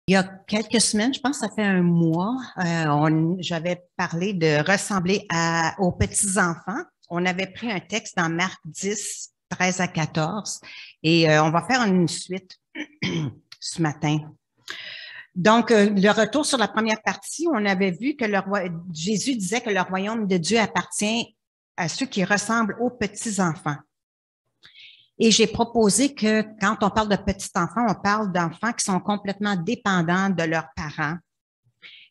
Il y a quelques semaines, je pense que ça fait un mois, j'avais parlé de ressembler aux petits-enfants. On avait pris un texte dans Marc 10, 13 à 14, et on va faire une suite ce matin. Donc, le retour sur la première partie, on avait vu que Jésus disait que le royaume de Dieu appartient à ceux qui ressemblent aux petits-enfants. Et j'ai proposé que quand on parle de petits-enfants, on parle d'enfants qui sont complètement dépendants de leurs parents.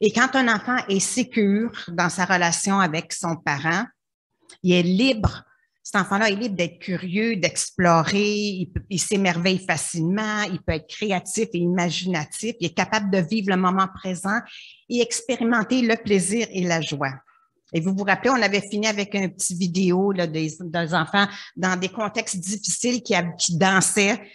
Et quand un enfant est sécure dans sa relation avec son parent, il est libre. Cet enfant-là est libre d'être curieux, d'explorer, il s'émerveille facilement, il peut être créatif et imaginatif, il est capable de vivre le moment présent et expérimenter le plaisir et la joie. Et vous vous rappelez, on avait fini avec un petit vidéo là, des enfants dans des contextes difficiles qui dansaient,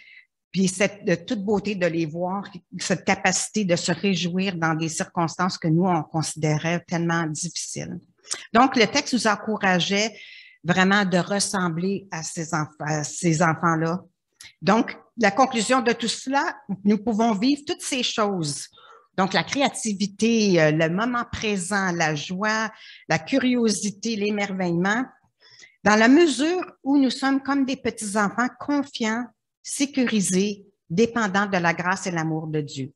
puis de toute beauté de les voir, cette capacité de se réjouir dans des circonstances que nous, on considérait tellement difficiles. Donc, le texte nous encourageait vraiment de ressembler à ces enfants-là. Donc, la conclusion de tout cela, nous pouvons vivre toutes ces choses. Donc, la créativité, le moment présent, la joie, la curiosité, l'émerveillement, dans la mesure où nous sommes comme des petits-enfants confiants, sécurisés, dépendants de la grâce et l'amour de Dieu.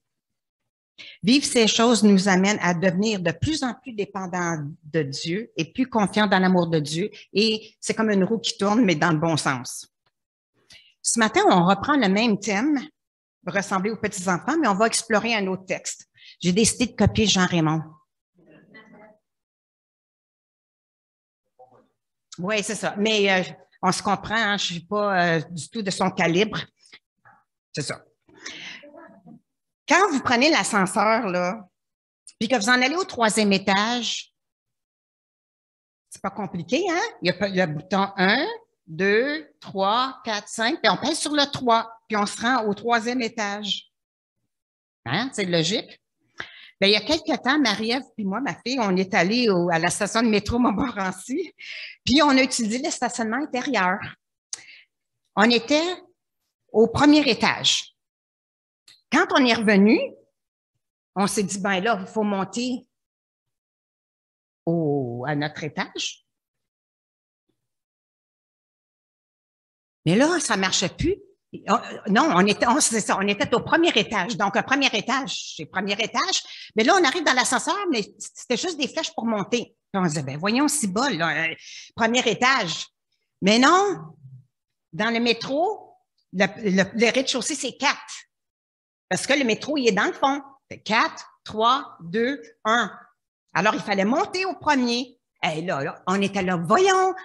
Vivre ces choses nous amène à devenir de plus en plus dépendants de Dieu et plus confiants dans l'amour de Dieu. Et c'est comme une roue qui tourne, mais dans le bon sens. Ce matin, on reprend le même thème, ressembler aux petits-enfants, mais on va explorer un autre texte. J'ai décidé de copier Jean Raymond. Oui, c'est ça. Mais on se comprend, hein, je ne suis pas du tout de son calibre. C'est ça. Quand vous prenez l'ascenseur, là, puis que vous en allez au 3e étage, c'est pas compliqué, hein? Il y a le bouton 1, 2, 3, 4, 5, puis on pèse sur le 3, puis on se rend au 3e étage. Hein? C'est logique. Bien, il y a quelques temps, Marie-Ève puis moi, ma fille, on est allés à la station de métro Montmorency, puis on a utilisé le stationnement intérieur. On était au 1er étage. Quand on est revenu, on s'est dit, ben là, il faut monter à notre étage. Mais là, ça ne marchait plus. Non, on était au 1er étage. Donc, un 1er étage, c'est 1er étage. Mais là, on arrive dans l'ascenseur, mais c'était juste des flèches pour monter. Puis on se disait, ben voyons, si bas, là, 1er étage. Mais non, dans le métro, le rez-de-chaussée, c'est 4. Parce que le métro, il est dans le fond. C'est 4, 3, 2, 1. Alors, il fallait monter au 1er. Et là, on était là, voyons.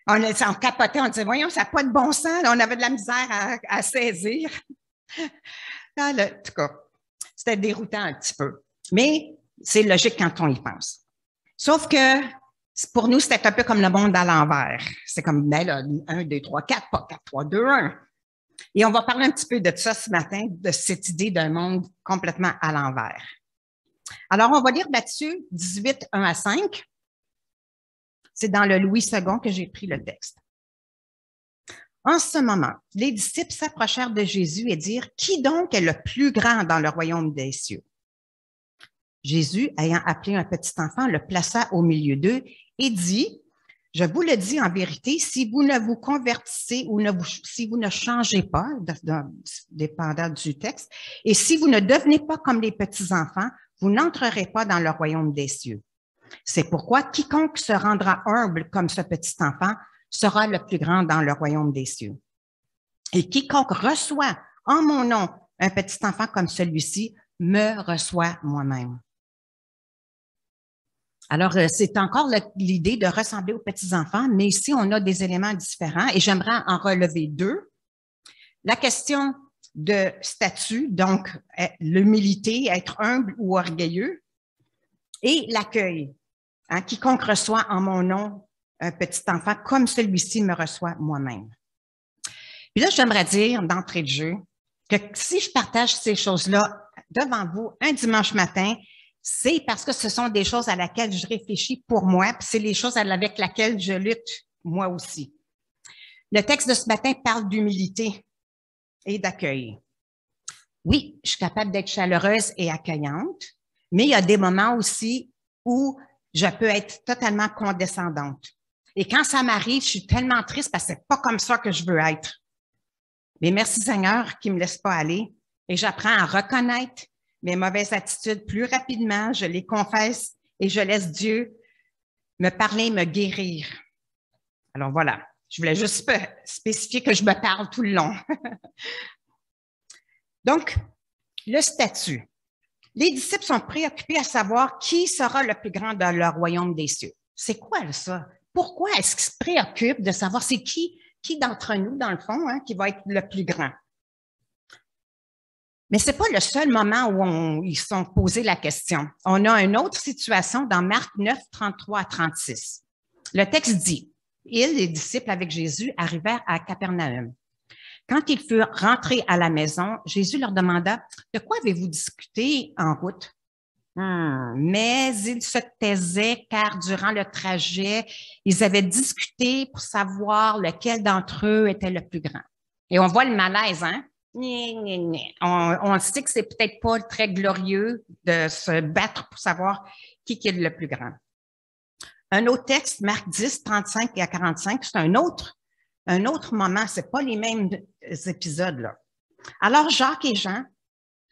On capotait, on disait, voyons, ça n'a pas de bon sens. Là, on avait de la misère à saisir. En tout cas, c'était déroutant un petit peu. Mais c'est logique quand on y pense. Sauf que pour nous, c'était un peu comme le monde à l'envers. C'est comme, ben là, 1, 2, 3, 4, pas 4, 3, 2, 1. Et on va parler un petit peu de ça ce matin, de cette idée d'un monde complètement à l'envers. Alors, on va lire Matthieu 18, 1 à 5. C'est dans le Louis II que j'ai pris le texte. En ce moment, les disciples s'approchèrent de Jésus et dirent, « Qui donc est le plus grand dans le royaume des cieux? » Jésus, ayant appelé un petit enfant, le plaça au milieu d'eux et dit, « Je vous le dis en vérité, si vous ne vous convertissez ou si vous ne changez pas, dépendant du texte, et si vous ne devenez pas comme les petits-enfants, vous n'entrerez pas dans le royaume des cieux. C'est pourquoi quiconque se rendra humble comme ce petit enfant sera le plus grand dans le royaume des cieux. Et quiconque reçoit en mon nom un petit enfant comme celui-ci me reçoit moi-même. » Alors, c'est encore l'idée de ressembler aux petits-enfants, mais ici, on a des éléments différents et j'aimerais en relever 2. La question de statut, donc l'humilité, être humble ou orgueilleux, et l'accueil. Hein, quiconque reçoit en mon nom un petit enfant comme celui-ci me reçoit moi-même. Puis là, j'aimerais dire d'entrée de jeu que si je partage ces choses-là devant vous un dimanche matin, c'est parce que ce sont des choses à laquelle je réfléchis pour moi, puis c'est les choses avec lesquelles je lutte moi aussi. Le texte de ce matin parle d'humilité et d'accueil. Oui, je suis capable d'être chaleureuse et accueillante, mais il y a des moments aussi où je peux être totalement condescendante. Et quand ça m'arrive, je suis tellement triste parce que c'est pas comme ça que je veux être. Mais merci Seigneur qui me laisse pas aller et j'apprends à reconnaître mes mauvaises attitudes plus rapidement, je les confesse et je laisse Dieu me parler, me guérir. Alors voilà, je voulais juste spécifier que je me parle tout le long. Donc, le statut. Les disciples sont préoccupés à savoir qui sera le plus grand dans le royaume des cieux. C'est quoi ça? Pourquoi est-ce qu'ils se préoccupent de savoir c'est qui d'entre nous, dans le fond, hein, qui va être le plus grand? Mais ce n'est pas le seul moment où ils se sont posés la question. On a une autre situation dans Marc 9, 33 à 36. Le texte dit, « Ils, les disciples avec Jésus, arrivèrent à Capernaum. Quand ils furent rentrés à la maison, Jésus leur demanda, « De quoi avez-vous discuté en route? » Mais ils se taisaient car durant le trajet, ils avaient discuté pour savoir lequel d'entre eux était le plus grand. Et on voit le malaise, hein? On sait que c'est peut-être pas très glorieux de se battre pour savoir qui est le plus grand. Un autre texte, Marc 10, 35 et à 45, c'est un autre moment, c'est pas les mêmes épisodes-là. Alors Jacques et Jean,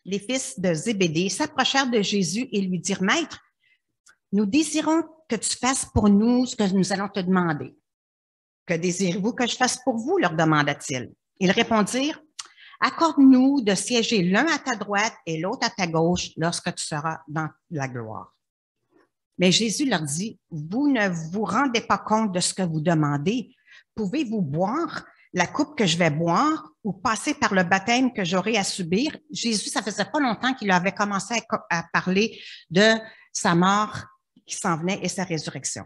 les fils de Zébédée, s'approchèrent de Jésus et lui dirent, « Maître, nous désirons que tu fasses pour nous ce que nous allons te demander. »« Que désirez-vous que je fasse pour vous? » leur demanda-t-il. Ils répondirent, « Accorde-nous de siéger l'un à ta droite et l'autre à ta gauche lorsque tu seras dans la gloire. » Mais Jésus leur dit, « Vous ne vous rendez pas compte de ce que vous demandez. Pouvez-vous boire la coupe que je vais boire ou passer par le baptême que j'aurai à subir? » Jésus, ça faisait pas longtemps qu'il avait commencé à parler de sa mort qui s'en venait et sa résurrection.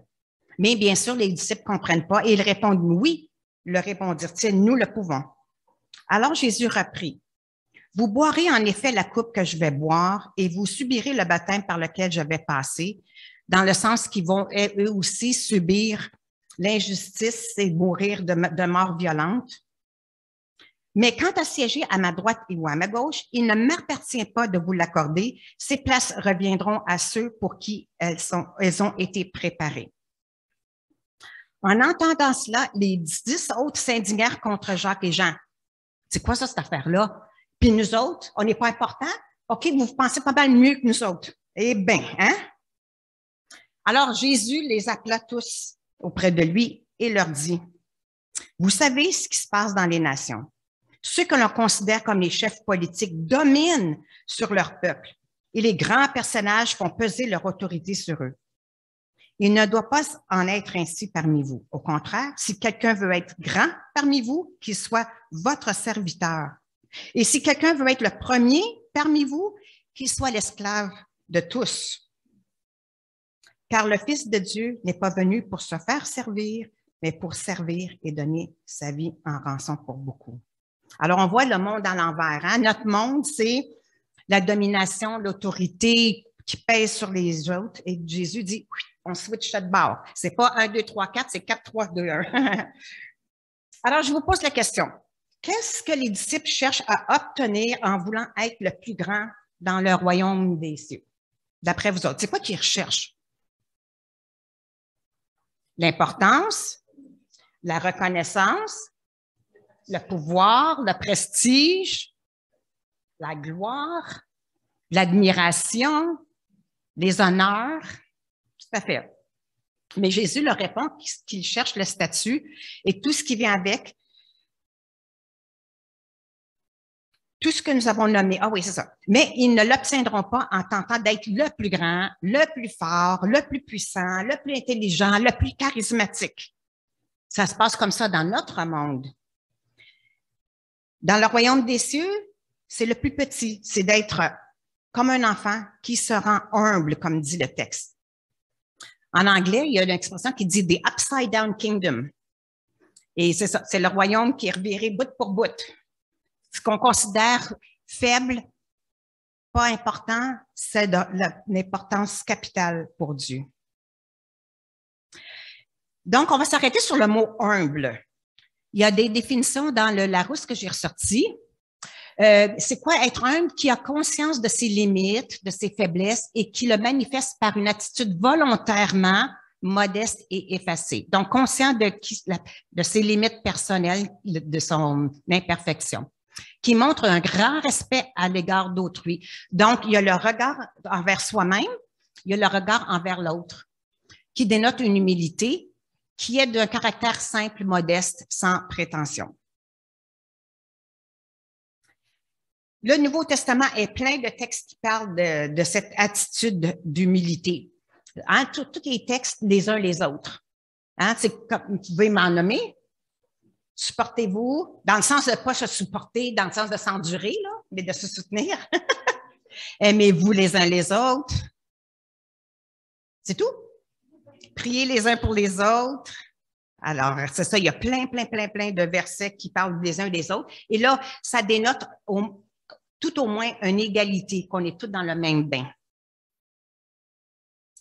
Mais bien sûr, les disciples ne comprennent pas et ils répondent « Oui », le répondirent-ils, « Nous le pouvons. » Alors Jésus reprit, « Vous boirez en effet la coupe que je vais boire et vous subirez le baptême par lequel je vais passer, dans le sens qu'ils vont eux aussi subir l'injustice et mourir de mort violente. Mais quant à siéger à ma droite ou à ma gauche, il ne m'appartient pas de vous l'accorder. Ces places reviendront à ceux pour qui elles ont été préparées. » En entendant cela, les 10 autres s'indignèrent contre Jacques et Jean. C'est quoi ça, cette affaire-là? Puis nous autres, on n'est pas importants? OK, vous pensez pas mal mieux que nous autres. Eh bien, hein? Alors Jésus les appela tous auprès de lui et leur dit, « Vous savez ce qui se passe dans les nations. Ceux que l'on considère comme les chefs politiques dominent sur leur peuple et les grands personnages font peser leur autorité sur eux. Il ne doit pas en être ainsi parmi vous. Au contraire, si quelqu'un veut être grand parmi vous, qu'il soit votre serviteur. Et si quelqu'un veut être le premier parmi vous, qu'il soit l'esclave de tous. Car le Fils de Dieu n'est pas venu pour se faire servir, mais pour servir et donner sa vie en rançon pour beaucoup. » Alors, on voit le monde à l'envers. Hein? Notre monde, c'est la domination, l'autorité qui pèse sur les autres. Et Jésus dit, oui, on switch de bord. C'est pas 1, 2, 3, 4, c'est 4, 3, 2, 1. Alors, je vous pose la question. Qu'est-ce que les disciples cherchent à obtenir en voulant être le plus grand dans le royaume des cieux? D'après vous autres, c'est quoi qu'ils recherchent? L'importance, la reconnaissance, le pouvoir, le prestige, la gloire, l'admiration, les honneurs. Tout à fait. Mais Jésus leur répond qu'il cherche le statut et tout ce qui vient avec, tout ce que nous avons nommé. Ah oui, c'est ça. Mais ils ne l'obtiendront pas en tentant d'être le plus grand, le plus fort, le plus puissant, le plus intelligent, le plus charismatique. Ça se passe comme ça dans notre monde. Dans le royaume des cieux, c'est le plus petit, c'est d'être comme un enfant qui se rend humble, comme dit le texte. En anglais, il y a une expression qui dit « the upside down kingdom ». Et c'est ça, c'est le royaume qui est reviré bout pour bout. Ce qu'on considère faible, pas important, c'est l'importance capitale pour Dieu. Donc, on va s'arrêter sur le mot « humble ». Il y a des définitions dans le Larousse que j'ai ressorti. C'est quoi être humble? Qui a conscience de ses limites, de ses faiblesses et qui le manifeste par une attitude volontairement modeste et effacée. Donc, conscient de ses limites personnelles, de son imperfection, qui montre un grand respect à l'égard d'autrui. Donc, il y a le regard envers soi-même, il y a le regard envers l'autre, qui dénote une humilité qui est d'un caractère simple, modeste, sans prétention. Le Nouveau Testament est plein de textes qui parlent de cette attitude d'humilité. Hein, tous les textes les uns les autres. Hein, comme, vous pouvez m'en nommer. Supportez-vous, dans le sens de ne pas se supporter, dans le sens de s'endurer, là, mais de se soutenir. Aimez-vous les uns les autres. C'est tout. Priez les uns pour les autres. Alors, c'est ça, il y a plein de versets qui parlent des uns des autres. Et là, ça dénote tout au moins une égalité, qu'on est tous dans le même bain.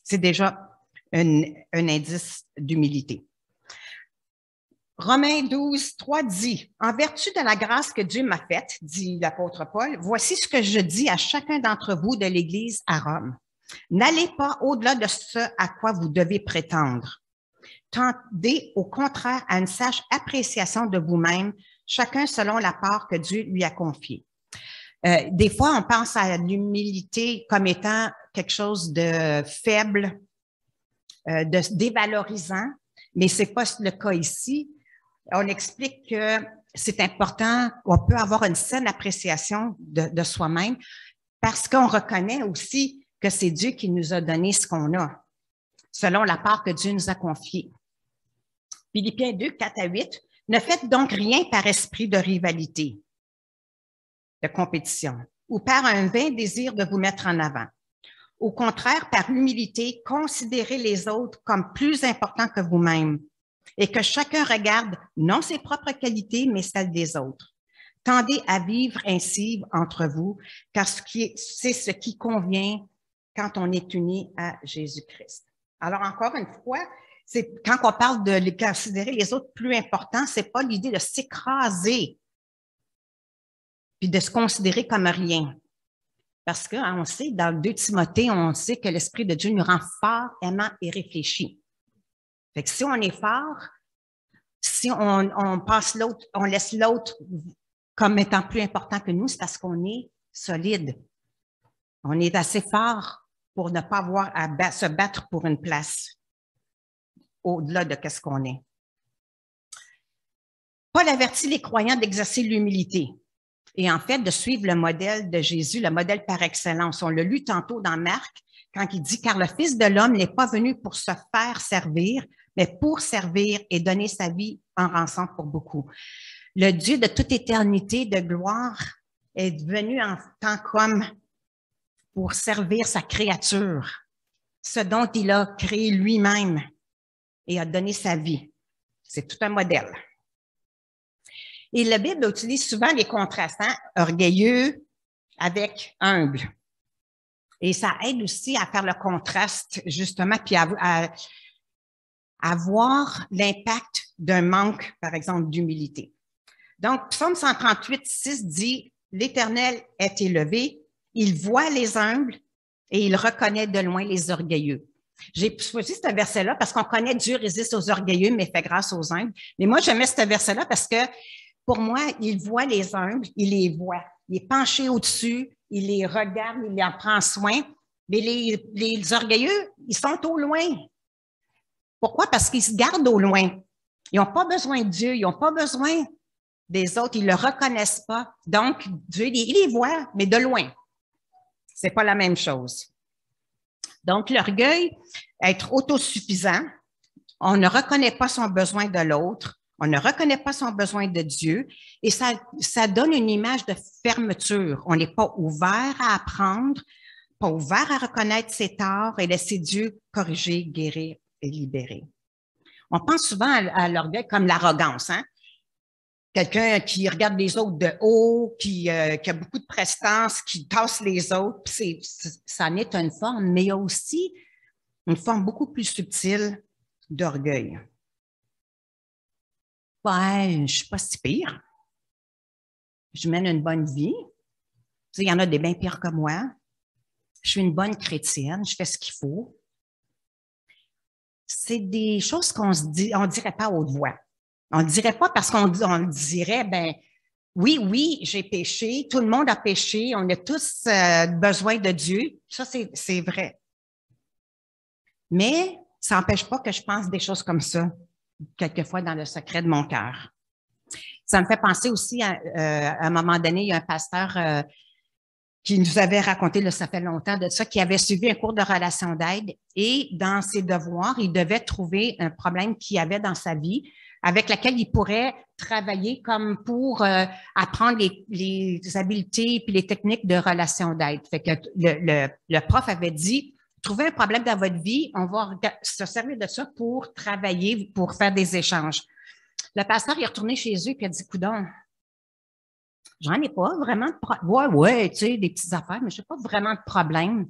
C'est déjà un indice d'humilité. Romains 12, 3 dit, « En vertu de la grâce que Dieu m'a faite, dit l'apôtre Paul, voici ce que je dis à chacun d'entre vous de l'Église à Rome. N'allez pas au-delà de ce à quoi vous devez prétendre. Tendez au contraire à une sage appréciation de vous-même, chacun selon la part que Dieu lui a confiée. » Des fois, on pense à l'humilité comme étant quelque chose de faible, de dévalorisant, mais ce n'est pas le cas ici. On explique que c'est important, on peut avoir une saine appréciation de soi-même parce qu'on reconnaît aussi que c'est Dieu qui nous a donné ce qu'on a, selon la part que Dieu nous a confiée. Philippiens 2, 4 à 8, « Ne faites donc rien par esprit de rivalité, de compétition, ou par un vain désir de vous mettre en avant. Au contraire, par humilité, considérez les autres comme plus importants que vous-même et que chacun regarde non ses propres qualités, mais celles des autres. Tendez à vivre ainsi entre vous, car c'est ce qui convient quand on est uni à Jésus-Christ. » Alors, encore une fois, quand on parle de considérer les autres plus importants, ce n'est pas l'idée de s'écraser puis de se considérer comme rien. Parce qu'on sait, dans le 2 Timothée, on sait que l'Esprit de Dieu nous rend forts, aimants et réfléchis. Fait que si on est fort, si on passe l'autre, on laisse l'autre comme étant plus important que nous, c'est parce qu'on est solide. On est assez fort pour ne pas avoir à se battre pour une place au-delà de ce qu'on est. Paul avertit les croyants d'exercer l'humilité. Et en fait, de suivre le modèle de Jésus, le modèle par excellence. On l'a lu tantôt dans Marc, quand il dit « Car le Fils de l'homme n'est pas venu pour se faire servir, mais pour servir et donner sa vie en rançon pour beaucoup. » Le Dieu de toute éternité, de gloire, est venu en tant qu'homme pour servir sa créature, ce dont il a créé lui-même et a donné sa vie. C'est tout un modèle. Et la Bible utilise souvent les contrastes, orgueilleux avec humble. Et ça aide aussi à faire le contraste, justement, puis à voir l'impact d'un manque, par exemple, d'humilité. Donc, Psaume 138, 6 dit « L'Éternel est élevé, il voit les humbles et il reconnaît de loin les orgueilleux. » J'ai choisi ce verset-là parce qu'on connaît Dieu résiste aux orgueilleux, mais fait grâce aux humbles. Mais moi, j'aimais ce verset-là parce que pour moi, il voit les humbles, il les voit. Il est penché au-dessus, il les regarde, il en prend soin. Mais les orgueilleux, ils sont au loin. Pourquoi? Parce qu'ils se gardent au loin. Ils n'ont pas besoin de Dieu, ils n'ont pas besoin des autres, ils ne le reconnaissent pas. Donc, Dieu, il les voit, mais de loin. Ce n'est pas la même chose. Donc, l'orgueil, être autosuffisant, on ne reconnaît pas son besoin de l'autre, on ne reconnaît pas son besoin de Dieu et ça donne une image de fermeture. On n'est pas ouvert à apprendre, pas ouvert à reconnaître ses torts et laisser Dieu corriger, guérir et libérer. On pense souvent à l'orgueil comme l'arrogance, hein? Quelqu'un qui regarde les autres de haut, qui a beaucoup de prestance, qui tasse les autres. Ça en est une forme, mais il y a aussi une forme beaucoup plus subtile d'orgueil. Ouais, je ne suis pas si pire. je mène une bonne vie. Il y en a des bien pires que moi. Je suis une bonne chrétienne, je fais ce qu'il faut. C'est des choses qu'on ne dirait pas à haute voix. On ne dirait pas parce qu'on dirait, ben oui, j'ai péché, tout le monde a péché, on a tous besoin de Dieu. Ça, c'est vrai. Mais ça n'empêche pas que je pense des choses comme ça, quelquefois dans le secret de mon cœur. Ça me fait penser aussi à un moment donné, il y a un pasteur qui nous avait raconté, là, ça fait longtemps de ça, qui avait suivi un cours de relation d'aide et dans ses devoirs, il devait trouver un problème qu'il avait dans sa vie avec lequel il pourrait travailler comme pour apprendre les habiletés puis les techniques de relation d'aide. Fait que le prof avait dit, trouvez un problème dans votre vie, on va se servir de ça pour travailler, pour faire des échanges. Le pasteur est retourné chez eux et a dit, coudonc, j'en ai pas vraiment de problème. Ouais, tu sais, des petites affaires, mais je n'ai pas vraiment de problème.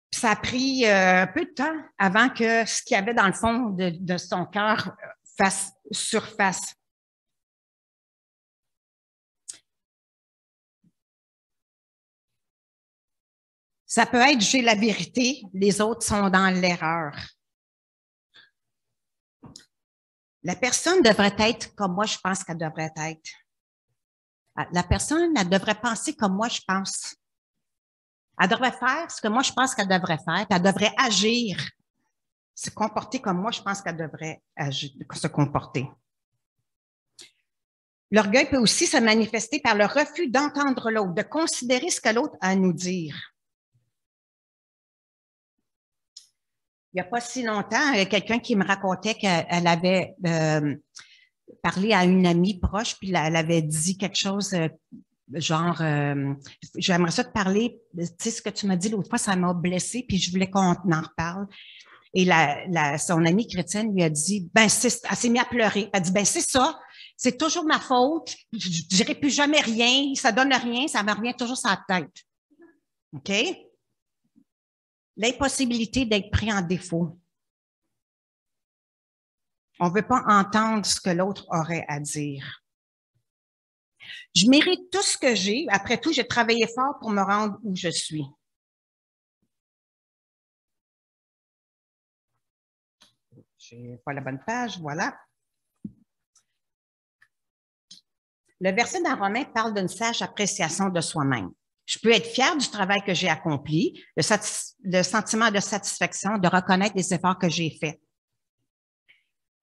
Puis ça a pris un peu de temps avant que ce qu'il y avait dans le fond de son cœur fasse surface. Ça peut être j'ai la vérité, les autres sont dans l'erreur. La personne devrait être comme moi, je pense qu'elle devrait être. La personne, elle devrait penser comme moi, je pense. Elle devrait faire ce que moi, je pense qu'elle devrait faire, puis elle devrait agir, se comporter comme moi, je pense qu'elle devrait se comporter. L'orgueil peut aussi se manifester par le refus d'entendre l'autre, de considérer ce que l'autre a à nous dire. Il n'y a pas si longtemps, quelqu'un qui me racontait qu'elle avait parlé à une amie proche, puis elle avait dit quelque chose genre, j'aimerais ça te parler, tu sais, ce que tu m'as dit l'autre fois, ça m'a blessée, puis je voulais qu'on en reparle. Et son amie chrétienne lui a dit, ben, elle s'est mise à pleurer. Elle a dit, ben, c'est ça, c'est toujours ma faute, je ne dirai plus jamais rien, ça donne rien, ça me revient toujours sur la tête. OK? L'impossibilité d'être pris en défaut. On ne veut pas entendre ce que l'autre aurait à dire. Je mérite tout ce que j'ai. Après tout, j'ai travaillé fort pour me rendre où je suis. Je n'ai pas la bonne page, voilà. Le verset dans Romains parle d'une sage appréciation de soi-même. Je peux être fière du travail que j'ai accompli, le sentiment de satisfaction, de reconnaître les efforts que j'ai faits.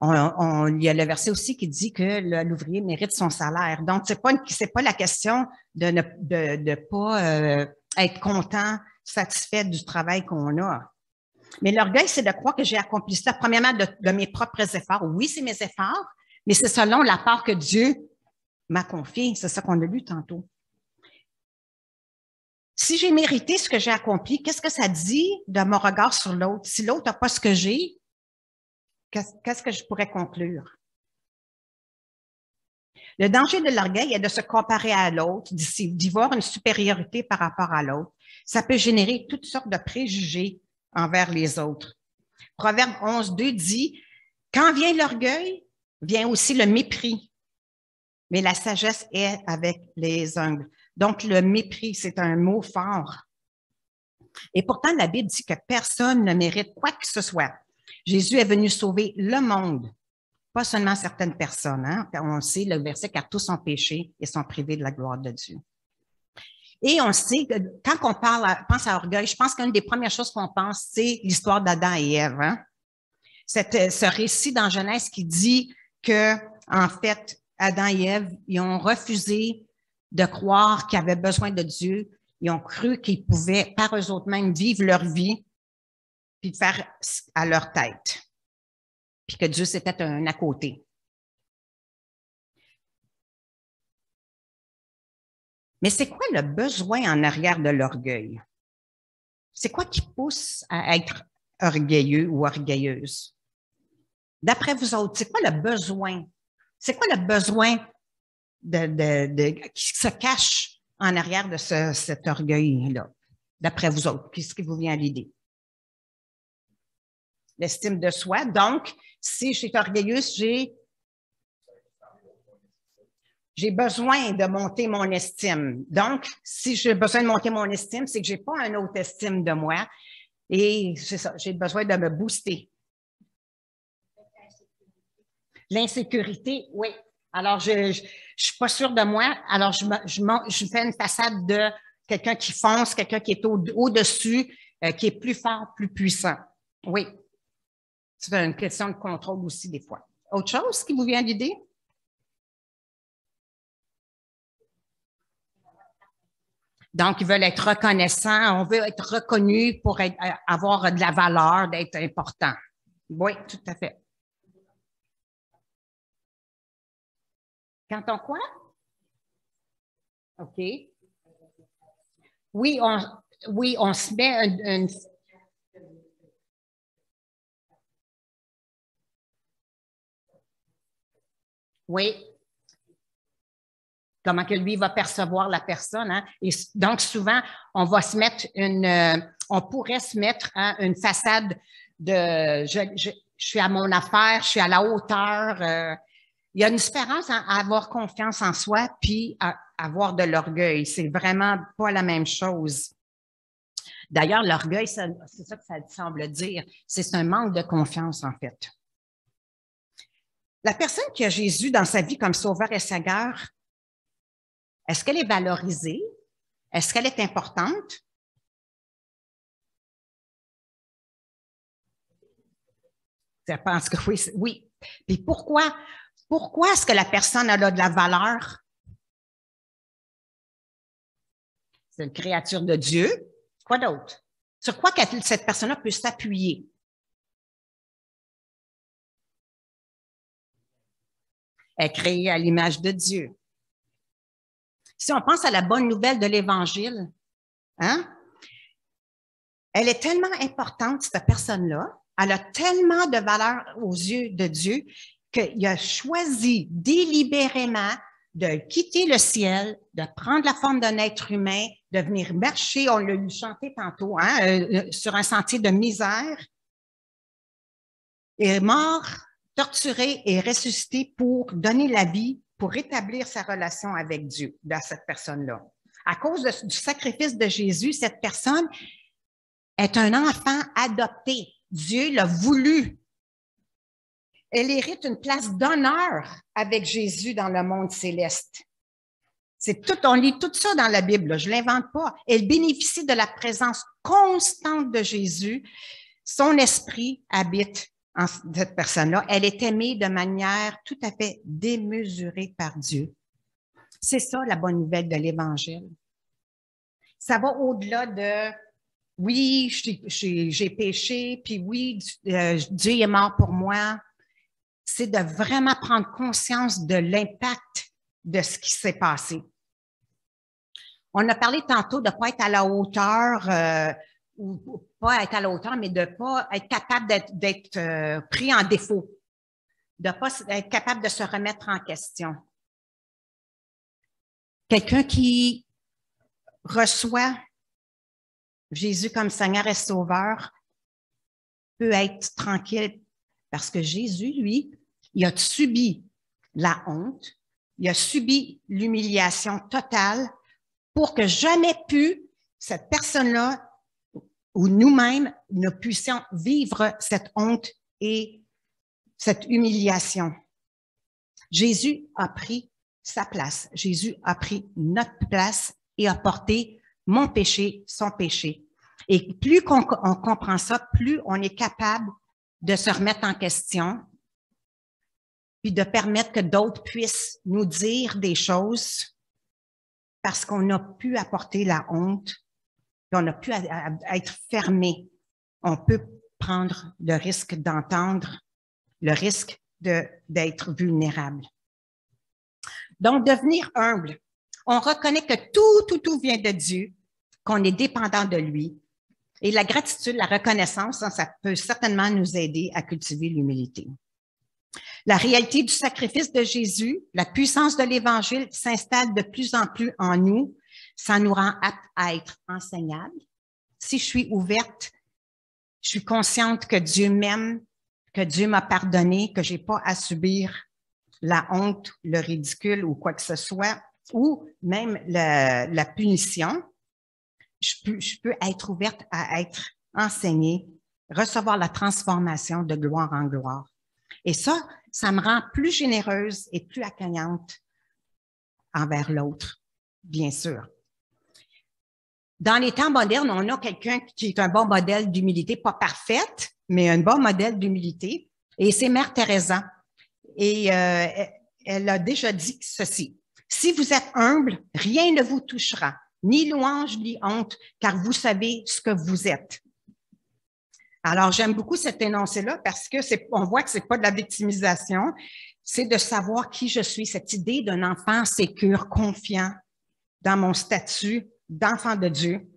Il y a le verset aussi qui dit que l'ouvrier mérite son salaire. Donc, c'est pas la question de ne pas être content, satisfait du travail qu'on a. Mais l'orgueil, c'est de croire que j'ai accompli ça, premièrement, de mes propres efforts. Oui, c'est mes efforts, mais c'est selon la part que Dieu m'a confiée. C'est ça qu'on a lu tantôt. Si j'ai mérité ce que j'ai accompli, qu'est-ce que ça dit de mon regard sur l'autre? Si l'autre n'a pas ce que j'ai, qu'est-ce que je pourrais conclure? Le danger de l'orgueil est de se comparer à l'autre, d'y voir une supériorité par rapport à l'autre. Ça peut générer toutes sortes de préjugés envers les autres. Proverbe 11:2 dit, quand vient l'orgueil, vient aussi le mépris, mais la sagesse est avec les humbles. Donc, le mépris, c'est un mot fort. Et pourtant, la Bible dit que personne ne mérite quoi que ce soit. Jésus est venu sauver le monde, pas seulement certaines personnes. Hein? On sait le verset, car tous ont péché et sont privés de la gloire de Dieu. Et on sait que quand on pense à orgueil, je pense qu'une des premières choses qu'on pense, c'est l'histoire d'Adam et Ève. Hein? Ce récit dans Genèse qui dit que, en fait, Adam et Ève, ils ont refusé de croire qu'ils avaient besoin de Dieu. Ils ont cru qu'ils pouvaient, par eux autres mêmes, vivre leur vie puis faire à leur tête. Puis que Dieu, c'était un à côté. Mais c'est quoi le besoin en arrière de l'orgueil? C'est quoi qui pousse à être orgueilleux ou orgueilleuse? D'après vous autres, c'est quoi le besoin? C'est quoi le besoin qui se cache en arrière de cet orgueil-là? D'après vous autres, qu'est-ce qui vous vient à l'idée? L'estime de soi. Donc, si je suis orgueilleuse, j'ai besoin de monter mon estime. Donc, si j'ai besoin de monter mon estime, c'est que j'ai pas une haute estime de moi. Et c'est ça, j'ai besoin de me booster. L'insécurité, oui. Alors, je ne suis pas sûre de moi. Alors, je fais une façade de quelqu'un qui fonce, quelqu'un qui est au-dessus, qui est plus fort, plus puissant. Oui. C'est une question de contrôle aussi, des fois. Autre chose qui vous vient d'idée? Donc, ils veulent être reconnaissants. On veut être reconnu pour avoir de la valeur, d'être important. Oui, tout à fait. Quand on quoi? OK. Oui, on se met une. Oui. Comment que lui va percevoir la personne. Hein? Et donc, souvent, on va se mettre on pourrait se mettre une façade de je suis à mon affaire, je suis à la hauteur. Il y a une différence à avoir confiance en soi puis à avoir de l'orgueil. C'est vraiment pas la même chose. D'ailleurs, l'orgueil, c'est ça que ça semble dire. C'est un manque de confiance, en fait. La personne qui a Jésus dans sa vie comme sauveur et sauveur, est-ce qu'elle est valorisée? Est-ce qu'elle est importante? Je pense que oui. Oui. Puis pourquoi est-ce que la personne a de la valeur? C'est une créature de Dieu. Quoi d'autre? Sur quoi cette personne-là peut s'appuyer? Elle est créée à l'image de Dieu. Si on pense à la bonne nouvelle de l'Évangile, hein? Elle est tellement importante, cette personne-là. Elle a tellement de valeur aux yeux de Dieu qu'il a choisi délibérément de quitter le ciel, de prendre la forme d'un être humain, de venir marcher, on l'a chanté tantôt, hein, sur un sentier de misère. Il est mort, torturé et ressuscité pour donner la vie, pour rétablir sa relation avec Dieu, dans cette personne-là. À cause du sacrifice de Jésus, cette personne est un enfant adopté. Dieu l'a voulu. Elle hérite une place d'honneur avec Jésus dans le monde céleste. C'est tout, on lit tout ça dans la Bible, là, je ne l'invente pas. Elle bénéficie de la présence constante de Jésus. Son esprit habite en cette personne-là. Elle est aimée de manière tout à fait démesurée par Dieu. C'est ça la bonne nouvelle de l'Évangile. Ça va au-delà de oui, j'ai péché, puis oui, Dieu est mort pour moi. C'est de vraiment prendre conscience de l'impact de ce qui s'est passé. On a parlé tantôt de ne pas être à la hauteur, ou pas être à la hauteur, mais de ne pas être capable d'être pris en défaut, de ne pas être capable de se remettre en question. Quelqu'un qui reçoit Jésus comme Seigneur et Sauveur peut être tranquille parce que Jésus, lui, il a subi la honte, il a subi l'humiliation totale pour que jamais plus cette personne-là ou nous-mêmes ne puissions vivre cette honte et cette humiliation. Jésus a pris sa place. Jésus a pris notre place et a porté mon péché, son péché. Et plus on comprend ça, plus on est capable de se remettre en question, puis de permettre que d'autres puissent nous dire des choses parce qu'on a pu apporter la honte, puis on a pu être fermé. On peut prendre le risque d'entendre, le risque d'être vulnérable. Donc, devenir humble. On reconnaît que tout vient de Dieu, qu'on est dépendant de lui. Et la gratitude, la reconnaissance, ça peut certainement nous aider à cultiver l'humilité. La réalité du sacrifice de Jésus, la puissance de l'Évangile s'installe de plus en plus en nous. Ça nous rend aptes à être enseignables. Si je suis ouverte, je suis consciente que Dieu m'aime, que Dieu m'a pardonné, que je n'ai pas à subir la honte, le ridicule ou quoi que ce soit, ou même la punition, je peux être ouverte à être enseignée, recevoir la transformation de gloire en gloire. Et ça me rend plus généreuse et plus accueillante envers l'autre, bien sûr. Dans les temps modernes, on a quelqu'un qui est un bon modèle d'humilité, pas parfaite, mais un bon modèle d'humilité, et c'est Mère Teresa. Et elle a déjà dit ceci: si vous êtes humble, rien ne vous touchera, ni louange, ni honte, car vous savez ce que vous êtes. Alors, j'aime beaucoup cet énoncé-là parce que on voit que c'est pas de la victimisation, c'est de savoir qui je suis, cette idée d'un enfant sécure, confiant dans mon statut d'enfant de Dieu.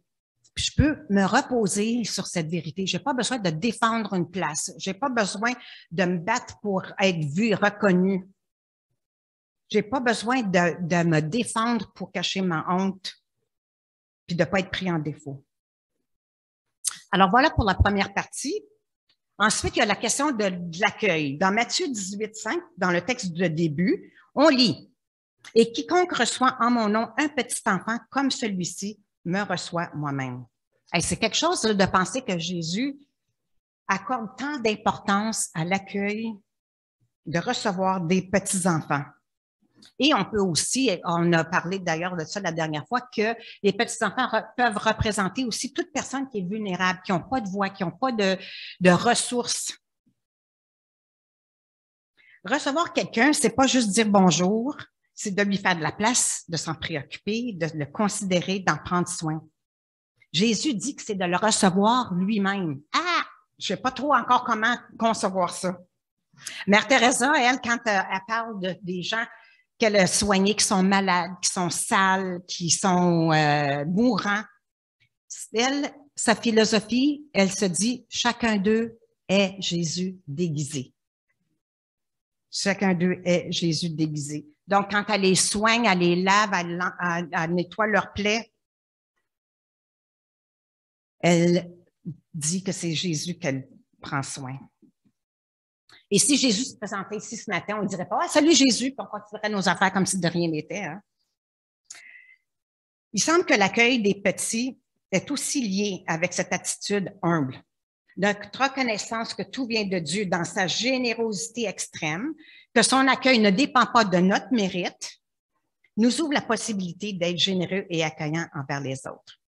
Puis je peux me reposer sur cette vérité. J'ai pas besoin de défendre une place. J'ai pas besoin de me battre pour être vu et reconnu. J'ai pas besoin de me défendre pour cacher ma honte puis de pas être pris en défaut. Alors voilà pour la première partie. Ensuite, il y a la question de l'accueil. Dans Matthieu 18,5, dans le texte de début, on lit: « Et quiconque reçoit en mon nom un petit enfant comme celui-ci me reçoit moi-même. » C'est quelque chose de penser que Jésus accorde tant d'importance à l'accueil, de recevoir des petits-enfants. Et on peut aussi, on a parlé d'ailleurs de ça la dernière fois, que les petits-enfants peuvent représenter aussi toute personne qui est vulnérable, qui n'ont pas de voix, qui n'ont pas de ressources. Recevoir quelqu'un, c'est pas juste dire bonjour, c'est de lui faire de la place, de s'en préoccuper, de le considérer, d'en prendre soin. Jésus dit que c'est de le recevoir lui-même. Ah, je sais pas trop encore comment concevoir ça. Mère Teresa, elle, quand elle parle des gens qu'elle a soignés, qui sont malades, qui sont sales, qui sont mourants, elle, sa philosophie, elle se dit, chacun d'eux est Jésus déguisé. Chacun d'eux est Jésus déguisé. Donc, quand elle les soigne, elle les lave, elle nettoie leurs plaies, elle dit que c'est Jésus qu'elle prend soin. Et si Jésus se présentait ici ce matin, on ne dirait pas « Ah, salut Jésus », puis on continuerait nos affaires comme si de rien n'était. Hein? Il semble que l'accueil des petits est aussi lié avec cette attitude humble. Notre reconnaissance que tout vient de Dieu dans sa générosité extrême, que son accueil ne dépend pas de notre mérite, nous ouvre la possibilité d'être généreux et accueillants envers les autres.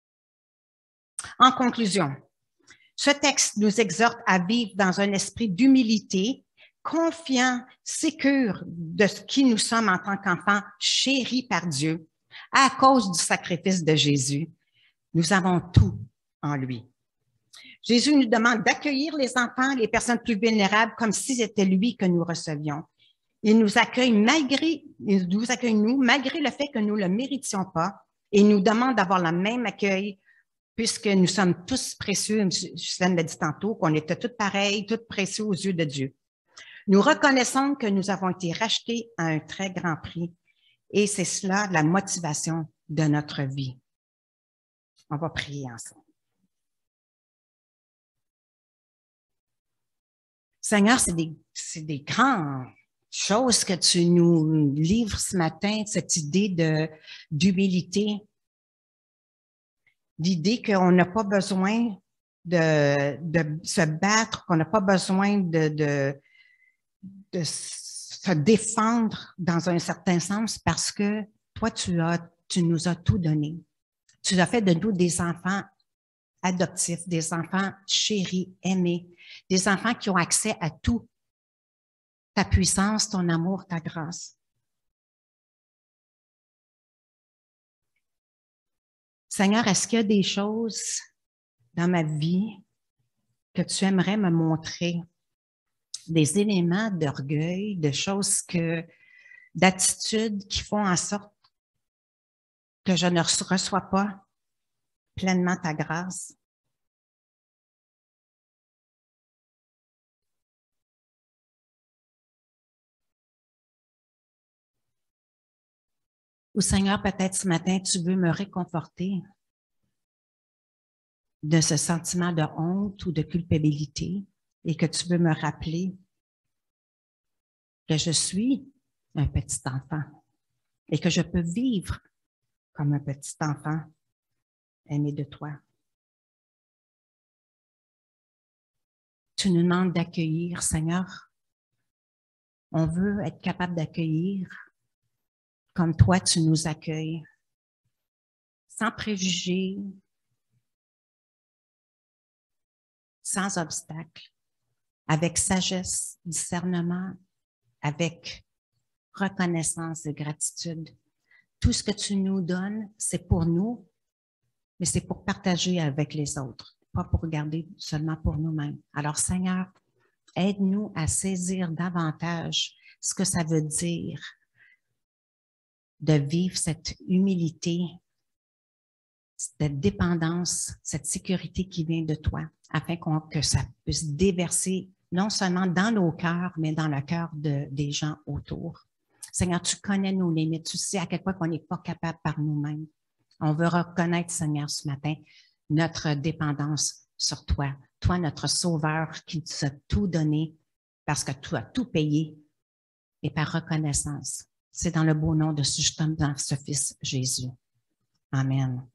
En conclusion, ce texte nous exhorte à vivre dans un esprit d'humilité, confiant, sécure de ce qui nous sommes en tant qu'enfants chéris par Dieu à cause du sacrifice de Jésus. Nous avons tout en lui. Jésus nous demande d'accueillir les enfants, les personnes plus vulnérables, comme si c'était lui que nous recevions. Il nous accueille malgré le fait que nous ne le méritions pas, et il nous demande d'avoir le même accueil puisque nous sommes tous précieux. Suzanne l'a dit tantôt, qu'on était tous pareils, tous précieux aux yeux de Dieu. Nous reconnaissons que nous avons été rachetés à un très grand prix, et c'est cela la motivation de notre vie. On va prier ensemble. Seigneur, c'est des grandes choses que tu nous livres ce matin, cette idée d'humilité, l'idée qu'on n'a pas besoin de se battre, qu'on n'a pas besoin de se défendre dans un certain sens parce que toi, tu nous as tout donné. Tu as fait de nous des enfants adoptifs, des enfants chéris, aimés, des enfants qui ont accès à tout, ta puissance, ton amour, ta grâce. Seigneur, est-ce qu'il y a des choses dans ma vie que tu aimerais me montrer, des éléments d'orgueil, de choses d'attitudes qui font en sorte que je ne reçois pas pleinement ta grâce? Ou Seigneur, peut-être ce matin, tu veux me réconforter de ce sentiment de honte ou de culpabilité et que tu veux me rappeler que je suis un petit enfant et que je peux vivre comme un petit enfant aimé de toi. Tu nous demandes d'accueillir, Seigneur. On veut être capable d'accueillir comme toi, tu nous accueilles, sans préjugés, sans obstacle, avec sagesse, discernement, avec reconnaissance et gratitude. Tout ce que tu nous donnes, c'est pour nous, mais c'est pour partager avec les autres, pas pour garder seulement pour nous-mêmes. Alors, Seigneur, aide-nous à saisir davantage ce que ça veut dire de vivre cette humilité, cette dépendance, cette sécurité qui vient de toi, afin que ça puisse déverser non seulement dans nos cœurs, mais dans le cœur des gens autour. Seigneur, tu connais nos limites, tu sais à quel point on n'est pas capable par nous-mêmes. On veut reconnaître, Seigneur, ce matin, notre dépendance sur toi. Toi, notre Sauveur qui nous a tout donné parce que tu as tout payé et par reconnaissance. C'est dans le beau nom de ce juste homme, dans ce Fils Jésus. Amen.